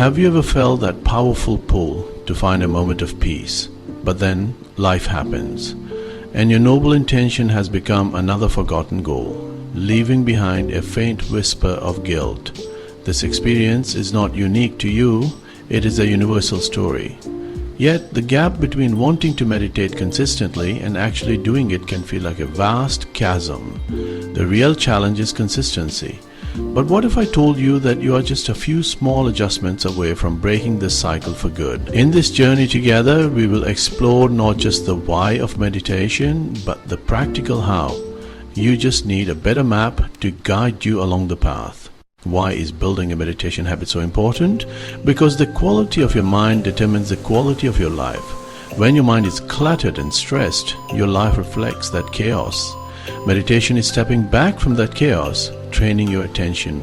Have you ever felt that powerful pull to find a moment of peace, but then life happens, and your noble intention has become another forgotten goal, leaving behind a faint whisper of guilt? This experience is not unique to you, it is a universal story. Yet the gap between wanting to meditate consistently and actually doing it can feel like a vast chasm. The real challenge is consistency. But what if I told you that you are just a few small adjustments away from breaking this cycle for good? In this journey together, we will explore not just the why of meditation, but the practical how. You just need a better map to guide you along the path. Why is building a meditation habit so important? Because the quality of your mind determines the quality of your life. When your mind is cluttered and stressed, your life reflects that chaos. Meditation is stepping back from that chaos, training your attention.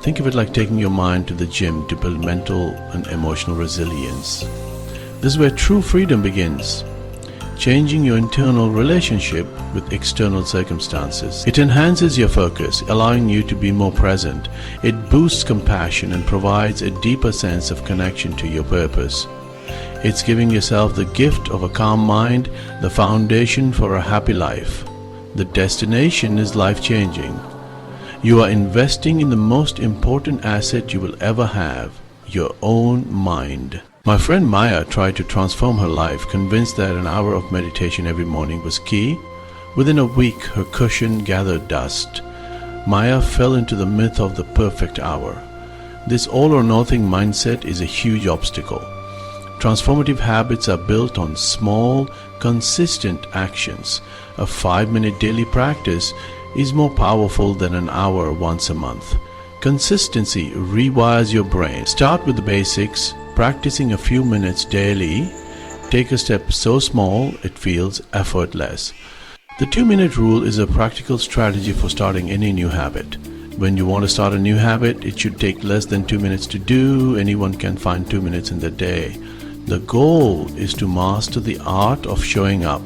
Think of it like taking your mind to the gym to build mental and emotional resilience. This is where true freedom begins. Changing your internal relationship with external circumstances. It enhances your focus, allowing you to be more present. It boosts compassion and provides a deeper sense of connection to your purpose. It's giving yourself the gift of a calm mind, the foundation for a happy life. The destination is life-changing. You are investing in the most important asset you will ever have, your own mind. My friend Maya tried to transform her life, convinced that an hour of meditation every morning was key. Within a week, her cushion gathered dust. Maya fell into the myth of the perfect hour. This all-or-nothing mindset is a huge obstacle. Transformative habits are built on small, consistent actions. A 5-minute daily practice is more powerful than an hour once a month. Consistency rewires your brain. Start with the basics. Practicing a few minutes daily, take a step so small it feels effortless. The 2-minute rule is a practical strategy for starting any new habit. When you want to start a new habit, it should take less than 2 minutes to do. Anyone can find 2 minutes in the day. The goal is to master the art of showing up.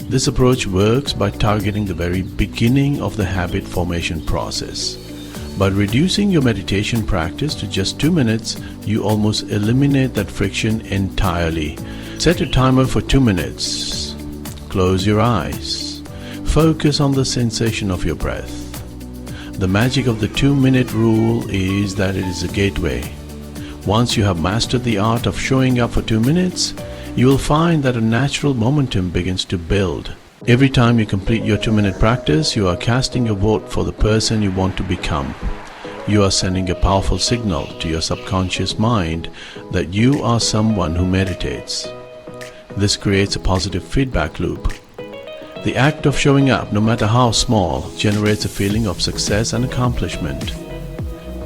This approach works by targeting the very beginning of the habit formation process. By reducing your meditation practice to just 2 minutes, you almost eliminate that friction entirely. Set a timer for 2 minutes. Close your eyes. Focus on the sensation of your breath. The magic of the 2-minute rule is that it is a gateway. Once you have mastered the art of showing up for 2 minutes, you will find that a natural momentum begins to build. Every time you complete your 2-minute practice, you are casting your vote for the person you want to become. You are sending a powerful signal to your subconscious mind that you are someone who meditates. This creates a positive feedback loop. The act of showing up, no matter how small, generates a feeling of success and accomplishment.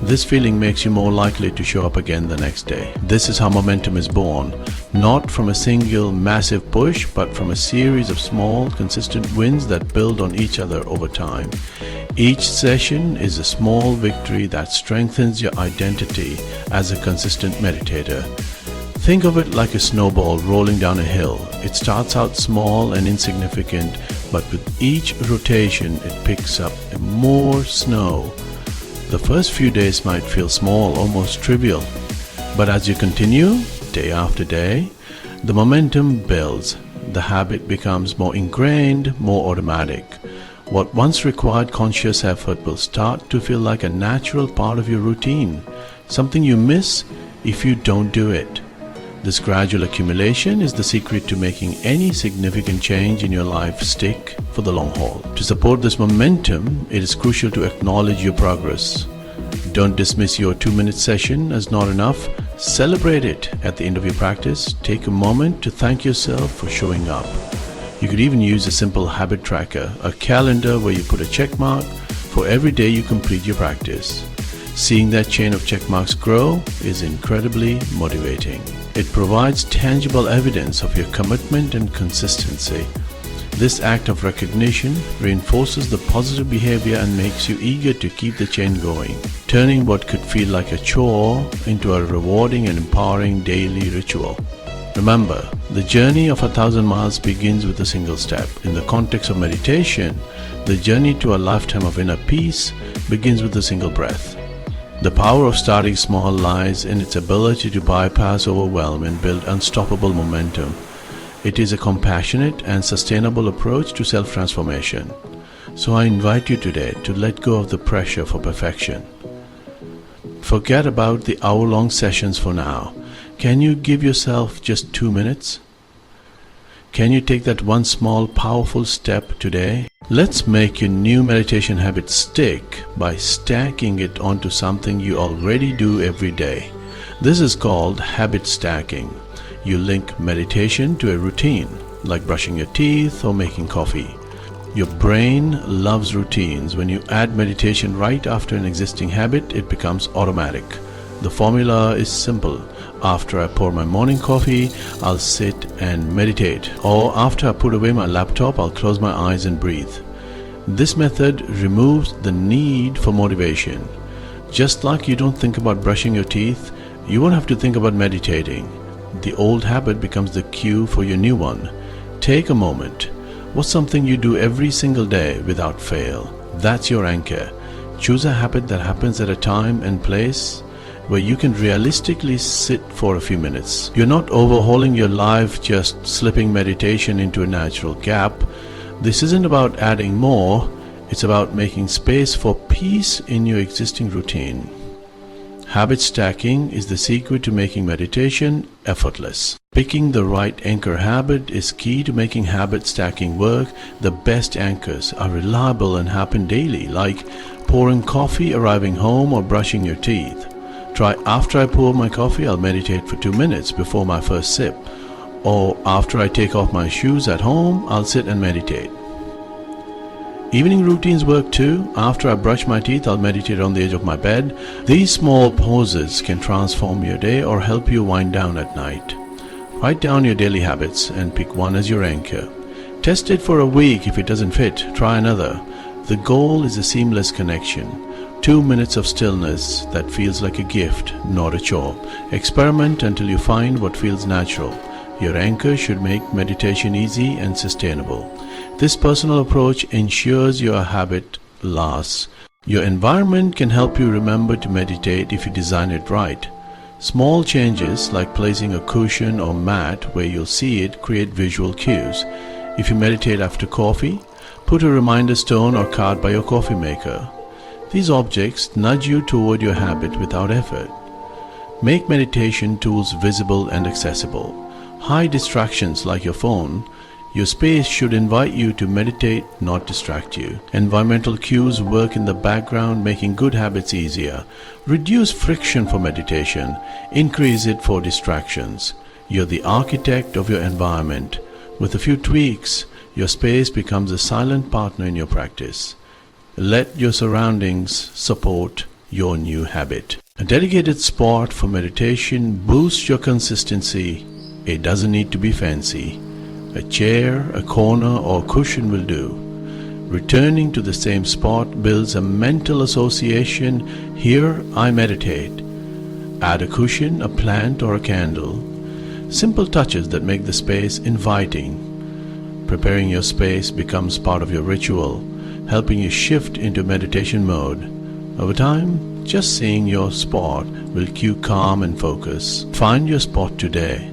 This feeling makes you more likely to show up again the next day. This is how momentum is born, not from a single massive push, but from a series of small, consistent wins that build on each other over time. Each session is a small victory that strengthens your identity as a consistent meditator. Think of it like a snowball rolling down a hill. It starts out small and insignificant, but with each rotation it picks up more snow. The first few days might feel small, almost trivial, but as you continue, day after day, the momentum builds. The habit becomes more ingrained, more automatic. What once required conscious effort will start to feel like a natural part of your routine, something you miss if you don't do it. This gradual accumulation is the secret to making any significant change in your life stick for the long haul. To support this momentum, it is crucial to acknowledge your progress. Don't dismiss your 2-minute session as not enough. Celebrate it at the end of your practice. Take a moment to thank yourself for showing up. You could even use a simple habit tracker, a calendar where you put a check mark for every day you complete your practice. Seeing that chain of check marks grow is incredibly motivating. It provides tangible evidence of your commitment and consistency. This act of recognition reinforces the positive behavior and makes you eager to keep the chain going, turning what could feel like a chore into a rewarding and empowering daily ritual. Remember, the journey of 1,000 miles begins with a single step. In the context of meditation, the journey to a lifetime of inner peace begins with a single breath. The power of starting small lies in its ability to bypass overwhelm and build unstoppable momentum. It is a compassionate and sustainable approach to self-transformation. So I invite you today to let go of the pressure for perfection. Forget about the hour-long sessions for now. Can you give yourself just 2 minutes? Can you take that one small, powerful step today? Let's make your new meditation habit stick by stacking it onto something you already do every day. This is called habit stacking. You link meditation to a routine, like brushing your teeth or making coffee. Your brain loves routines. When you add meditation right after an existing habit, it becomes automatic. The formula is simple. After I pour my morning coffee, I'll sit and meditate. Or after I put away my laptop, I'll close my eyes and breathe. This method removes the need for motivation. Just like you don't think about brushing your teeth, you won't have to think about meditating. The old habit becomes the cue for your new one. Take a moment. What's something you do every single day without fail? That's your anchor. Choose a habit that happens at a time and place where you can realistically sit for a few minutes. You're not overhauling your life, just slipping meditation into a natural gap. This isn't about adding more, it's about making space for peace in your existing routine. Habit stacking is the secret to making meditation effortless. Picking the right anchor habit is key to making habit stacking work. The best anchors are reliable and happen daily, like pouring coffee, arriving home, or brushing your teeth. Try after I pour my coffee, I'll meditate for 2 minutes before my first sip. Or after I take off my shoes at home, I'll sit and meditate. Evening routines work too. After I brush my teeth, I'll meditate on the edge of my bed. These small pauses can transform your day or help you wind down at night. Write down your daily habits and pick one as your anchor. Test it for a week. If it doesn't fit, try another. The goal is a seamless connection. 2 minutes of stillness that feels like a gift, not a chore. Experiment until you find what feels natural. Your anchor should make meditation easy and sustainable. This personal approach ensures your habit lasts. Your environment can help you remember to meditate if you design it right. Small changes like placing a cushion or mat where you'll see it create visual cues. If you meditate after coffee, put a reminder stone or card by your coffee maker. These objects nudge you toward your habit without effort. Make meditation tools visible and accessible. Hide distractions like your phone. Your space should invite you to meditate, not distract you. Environmental cues work in the background, making good habits easier. Reduce friction for meditation. Increase it for distractions. You're the architect of your environment. With a few tweaks, your space becomes a silent partner in your practice. Let your surroundings support your new habit. A dedicated spot for meditation boosts your consistency. It doesn't need to be fancy. A chair, a corner, or cushion will do. Returning to the same spot builds a mental association. Here I meditate. Add a cushion, a plant, or a candle. Simple touches that make the space inviting. Preparing your space becomes part of your ritual, helping you shift into meditation mode. Over time, just seeing your spot will cue calm and focus. Find your spot today,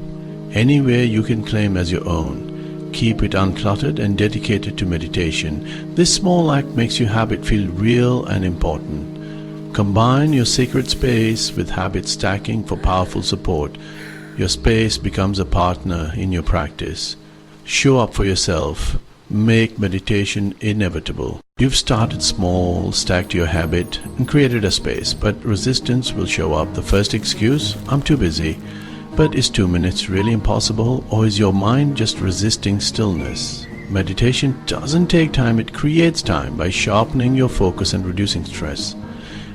anywhere you can claim as your own. Keep it uncluttered and dedicated to meditation. This small act makes your habit feel real and important. Combine your sacred space with habit stacking for powerful support. Your space becomes a partner in your practice. Show up for yourself. Make meditation inevitable. You've started small, stacked your habit, and created a space, but resistance will show up. The first excuse, I'm too busy. But is 2 minutes really impossible, or is your mind just resisting stillness? Meditation doesn't take time, it creates time by sharpening your focus and reducing stress.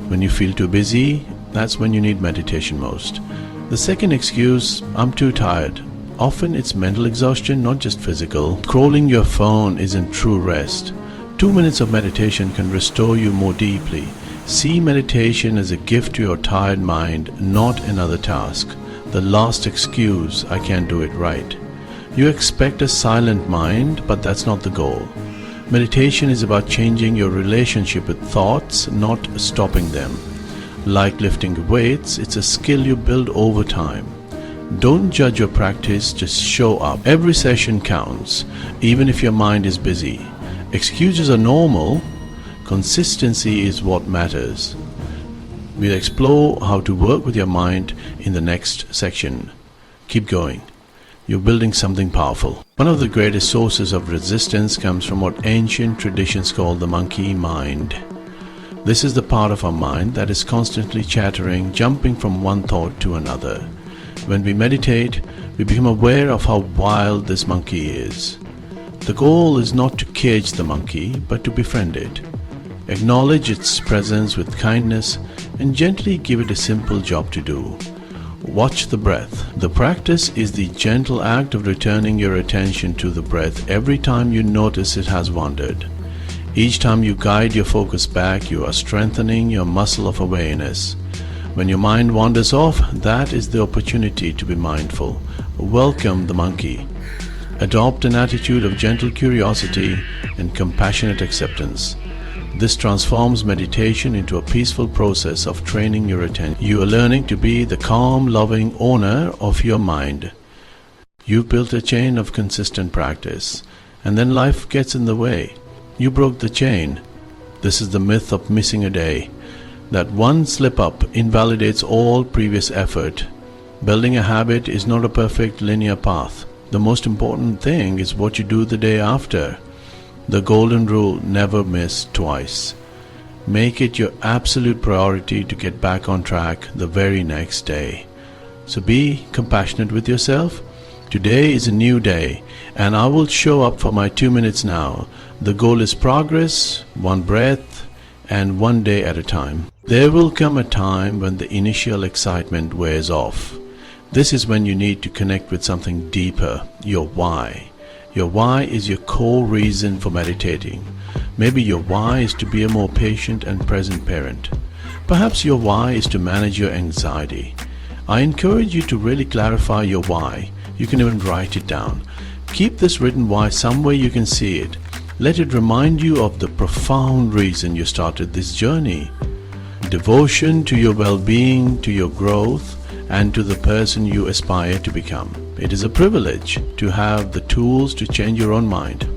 When you feel too busy, that's when you need meditation most. The second excuse, I'm too tired. Often it's mental exhaustion, not just physical. Scrolling your phone isn't true rest. 2 minutes of meditation can restore you more deeply. See meditation as a gift to your tired mind, not another task. The last excuse, I can't do it right. You expect a silent mind, but that's not the goal. Meditation is about changing your relationship with thoughts, not stopping them. Like lifting weights, it's a skill you build over time. Don't judge your practice, just show up. Every session counts, even if your mind is busy. Excuses are normal. Consistency is what matters. We'll explore how to work with your mind in the next section. Keep going. You're building something powerful. One of the greatest sources of resistance comes from what ancient traditions call the monkey mind. This is the part of our mind that is constantly chattering, jumping from one thought to another. When we meditate, we become aware of how wild this monkey is. The goal is not to cage the monkey, but to befriend it. Acknowledge its presence with kindness and gently give it a simple job to do. Watch the breath. The practice is the gentle act of returning your attention to the breath every time you notice it has wandered. Each time you guide your focus back, you are strengthening your muscle of awareness. When your mind wanders off, that is the opportunity to be mindful. Welcome the monkey. Adopt an attitude of gentle curiosity and compassionate acceptance. This transforms meditation into a peaceful process of training your attention. You are learning to be the calm, loving owner of your mind. You've built a chain of consistent practice, and then life gets in the way. You broke the chain. This is the myth of missing a day. That one slip-up invalidates all previous effort. Building a habit is not a perfect linear path. The most important thing is what you do the day after. The golden rule: never miss twice. Make it your absolute priority to get back on track the very next day. So be compassionate with yourself. Today is a new day, and I will show up for my 2 minutes now. The goal is progress, one breath, and one day at a time. There will come a time when the initial excitement wears off. This is when you need to connect with something deeper, your why. Your why is your core reason for meditating. Maybe your why is to be a more patient and present parent. Perhaps your why is to manage your anxiety. I encourage you to really clarify your why. You can even write it down. Keep this written why somewhere you can see it. Let it remind you of the profound reason you started this journey. Devotion to your well-being, to your growth, and to the person you aspire to become. It is a privilege to have the tools to change your own mind.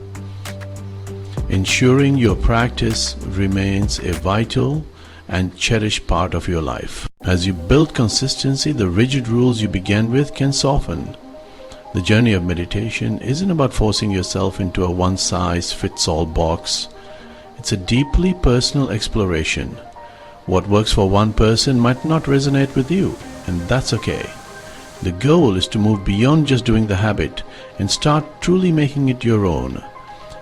Ensuring your practice remains a vital and cherished part of your life. As you build consistency, the rigid rules you began with can soften. The journey of meditation isn't about forcing yourself into a one-size-fits-all box. It's a deeply personal exploration. What works for one person might not resonate with you, and that's okay. The goal is to move beyond just doing the habit and start truly making it your own.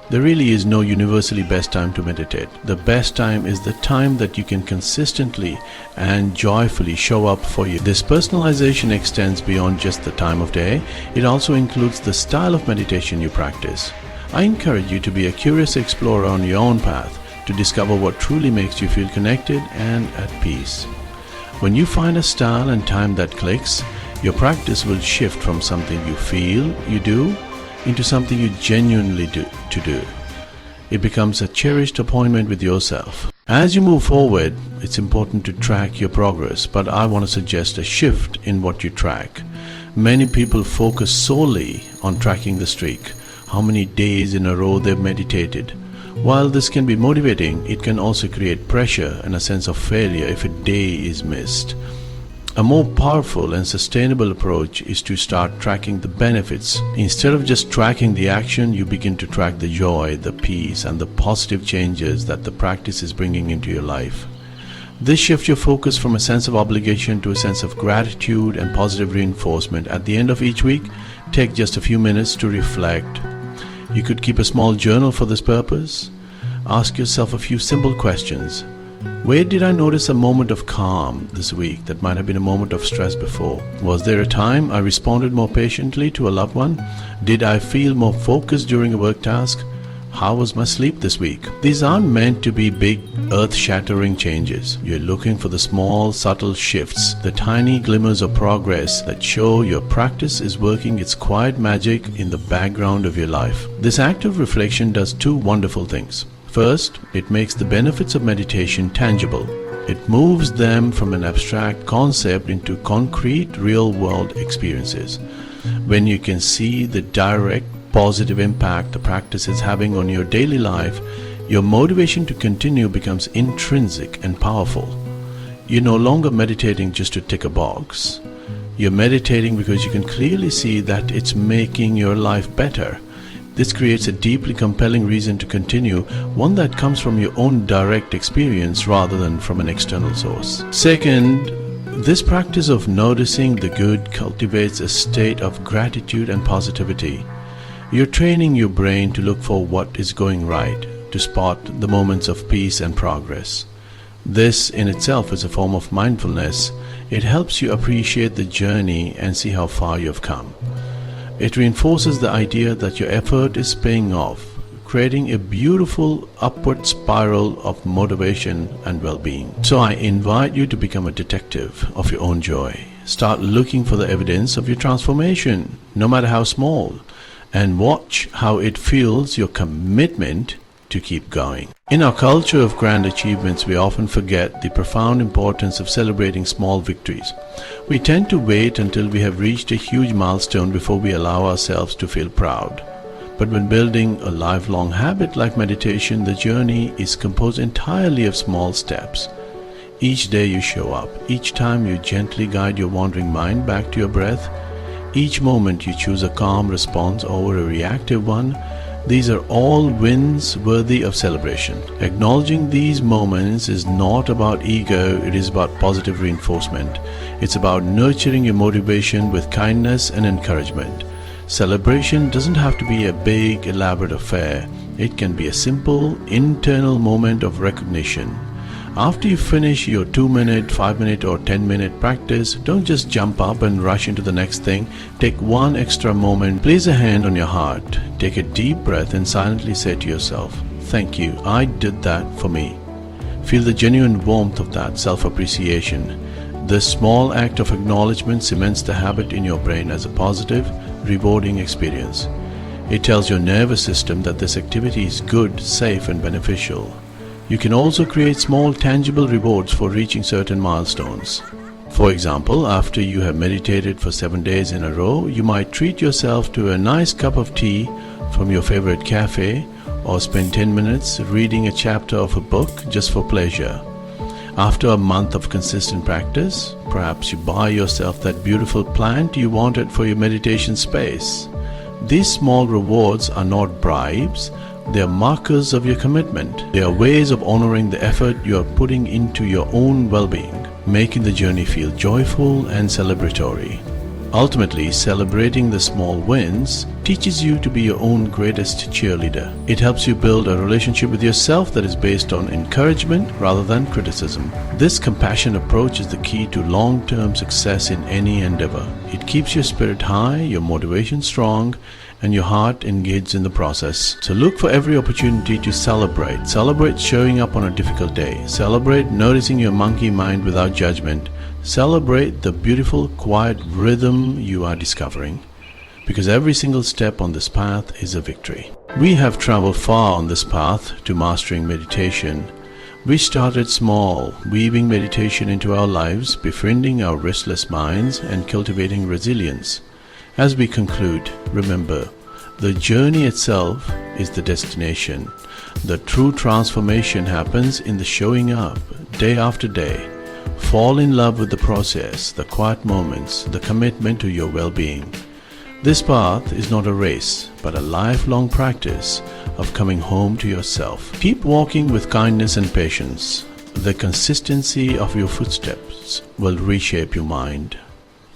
There really is no universally best time to meditate. The best time is the time that you can consistently and joyfully show up for you. This personalization extends beyond just the time of day. It also includes the style of meditation you practice. I encourage you to be a curious explorer on your own path to discover what truly makes you feel connected and at peace. When you find a style and time that clicks, your practice will shift from something you feel you do into something you genuinely do. It becomes a cherished appointment with yourself. As you move forward, it's important to track your progress, but I want to suggest a shift in what you track. Many people focus solely on tracking the streak, how many days in a row they've meditated. While this can be motivating, it can also create pressure and a sense of failure if a day is missed. A more powerful and sustainable approach is to start tracking the benefits. Instead of just tracking the action, you begin to track the joy, the peace, and the positive changes that the practice is bringing into your life. This shifts your focus from a sense of obligation to a sense of gratitude and positive reinforcement. At the end of each week, take just a few minutes to reflect. You could keep a small journal for this purpose. Ask yourself a few simple questions. Where did I notice a moment of calm this week that might have been a moment of stress before? Was there a time I responded more patiently to a loved one? Did I feel more focused during a work task? How was my sleep this week? These aren't meant to be big, earth-shattering changes. You're looking for the small, subtle shifts, the tiny glimmers of progress that show your practice is working its quiet magic in the background of your life. This act of reflection does two wonderful things. First, it makes the benefits of meditation tangible. It moves them from an abstract concept into concrete, real-world experiences. When you can see the direct, positive impact the practice is having on your daily life, your motivation to continue becomes intrinsic and powerful. You're no longer meditating just to tick a box. You're meditating because you can clearly see that it's making your life better. This creates a deeply compelling reason to continue, one that comes from your own direct experience rather than from an external source. Second, this practice of noticing the good cultivates a state of gratitude and positivity. You're training your brain to look for what is going right, to spot the moments of peace and progress. This in itself is a form of mindfulness. It helps you appreciate the journey and see how far you've come. It reinforces the idea that your effort is paying off, creating a beautiful upward spiral of motivation and well-being. So I invite you to become a detective of your own joy. Start looking for the evidence of your transformation, no matter how small, and watch how it fuels your commitment to keep going. In our culture of grand achievements, we often forget the profound importance of celebrating small victories. We tend to wait until we have reached a huge milestone before we allow ourselves to feel proud. But when building a lifelong habit like meditation, the journey is composed entirely of small steps. Each day you show up, each time you gently guide your wandering mind back to your breath, each moment you choose a calm response over a reactive one. These are all wins worthy of celebration. Acknowledging these moments is not about ego, it is about positive reinforcement. It's about nurturing your motivation with kindness and encouragement. Celebration doesn't have to be a big, elaborate affair. It can be a simple, internal moment of recognition. After you finish your 2-minute, 5-minute or 10-minute practice, don't just jump up and rush into the next thing. Take one extra moment, place a hand on your heart, take a deep breath and silently say to yourself, "Thank you, I did that for me." Feel the genuine warmth of that self-appreciation. This small act of acknowledgement cements the habit in your brain as a positive, rewarding experience. It tells your nervous system that this activity is good, safe and beneficial. You can also create small tangible rewards for reaching certain milestones. For example, after you have meditated for 7 days in a row, you might treat yourself to a nice cup of tea from your favorite cafe or spend 10 minutes reading a chapter of a book just for pleasure. After a month of consistent practice, perhaps you buy yourself that beautiful plant you wanted for your meditation space. These small rewards are not bribes. They are markers of your commitment. They are ways of honoring the effort you are putting into your own well-being, making the journey feel joyful and celebratory. Ultimately, celebrating the small wins teaches you to be your own greatest cheerleader. It helps you build a relationship with yourself that is based on encouragement rather than criticism. This compassionate approach is the key to long-term success in any endeavor. It keeps your spirit high, your motivation strong, and your heart engaged in the process. So look for every opportunity to celebrate. Celebrate showing up on a difficult day. Celebrate noticing your monkey mind without judgment. Celebrate the beautiful, quiet rhythm you are discovering. Because every single step on this path is a victory. We have traveled far on this path to mastering meditation. We started small, weaving meditation into our lives, befriending our restless minds, and cultivating resilience. As we conclude, remember, the journey itself is the destination. The true transformation happens in the showing up, day after day. Fall in love with the process, the quiet moments, the commitment to your well-being. This path is not a race, but a lifelong practice of coming home to yourself. Keep walking with kindness and patience. The consistency of your footsteps will reshape your mind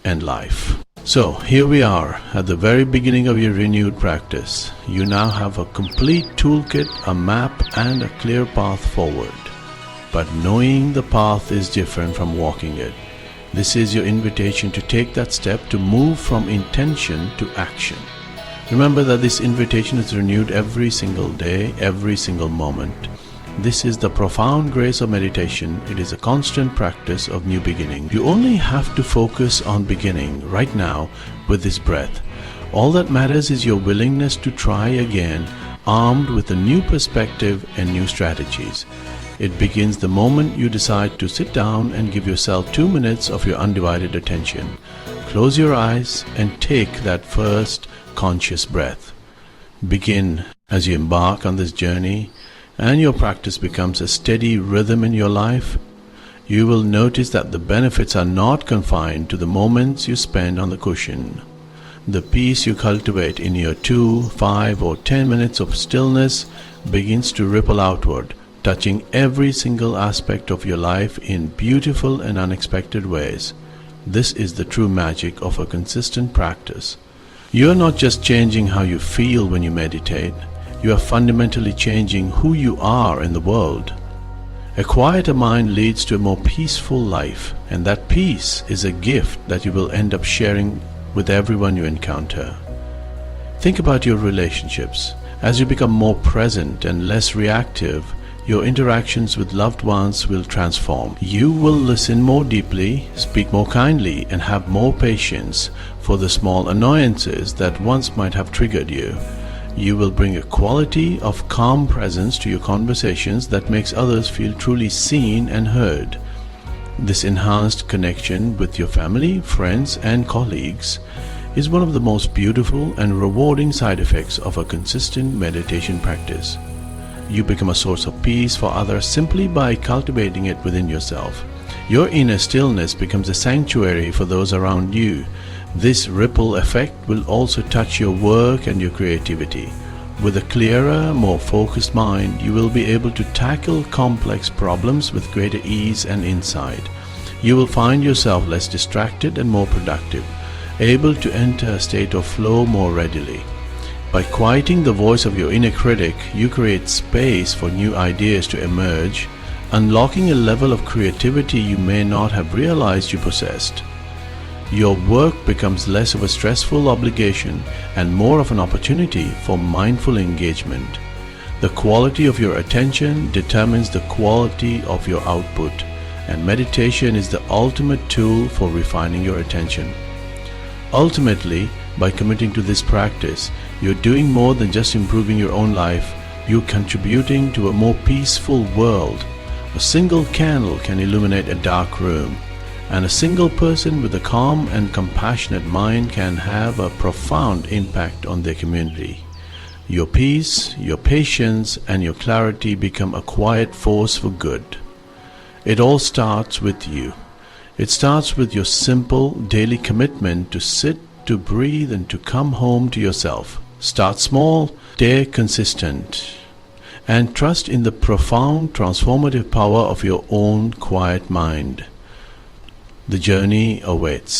and life. So here we are at the very beginning of your renewed practice. You now have a complete toolkit, a map and a clear path forward. But knowing the path is different from walking it. This is your invitation to take that step to move from intention to action. Remember that this invitation is renewed every single day, every single moment. This is the profound grace of meditation. It is a constant practice of new beginning. You only have to focus on beginning right now with this breath. All that matters is your willingness to try again, armed with a new perspective and new strategies. It begins the moment you decide to sit down and give yourself 2 minutes of your undivided attention. Close your eyes and take that first conscious breath. Begin as you embark on this journey, and your practice becomes a steady rhythm in your life. You will notice that the benefits are not confined to the moments you spend on the cushion. The peace you cultivate in your 2, 5, or 10 minutes of stillness begins to ripple outward, touching every single aspect of your life in beautiful and unexpected ways. This is the true magic of a consistent practice. You are not just changing how you feel when you meditate, you are fundamentally changing who you are in the world. A quieter mind leads to a more peaceful life, and that peace is a gift that you will end up sharing with everyone you encounter. Think about your relationships. As you become more present and less reactive, your interactions with loved ones will transform. You will listen more deeply, speak more kindly, and have more patience for the small annoyances that once might have triggered you. You will bring a quality of calm presence to your conversations that makes others feel truly seen and heard. This enhanced connection with your family, friends, and colleagues is one of the most beautiful and rewarding side effects of a consistent meditation practice. You become a source of peace for others simply by cultivating it within yourself. Your inner stillness becomes a sanctuary for those around you. This ripple effect will also touch your work and your creativity. With a clearer, more focused mind, you will be able to tackle complex problems with greater ease and insight. You will find yourself less distracted and more productive, able to enter a state of flow more readily. By quieting the voice of your inner critic, you create space for new ideas to emerge, unlocking a level of creativity you may not have realized you possessed. Your work becomes less of a stressful obligation and more of an opportunity for mindful engagement. The quality of your attention determines the quality of your output, and meditation is the ultimate tool for refining your attention. Ultimately, by committing to this practice, you're doing more than just improving your own life, you're contributing to a more peaceful world. A single candle can illuminate a dark room, and a single person with a calm and compassionate mind can have a profound impact on their community. Your peace, your patience, and your clarity become a quiet force for good. It all starts with you. It starts with your simple daily commitment to sit, to breathe, and to come home to yourself. Start small, stay consistent, and trust in the profound transformative power of your own quiet mind. The journey awaits.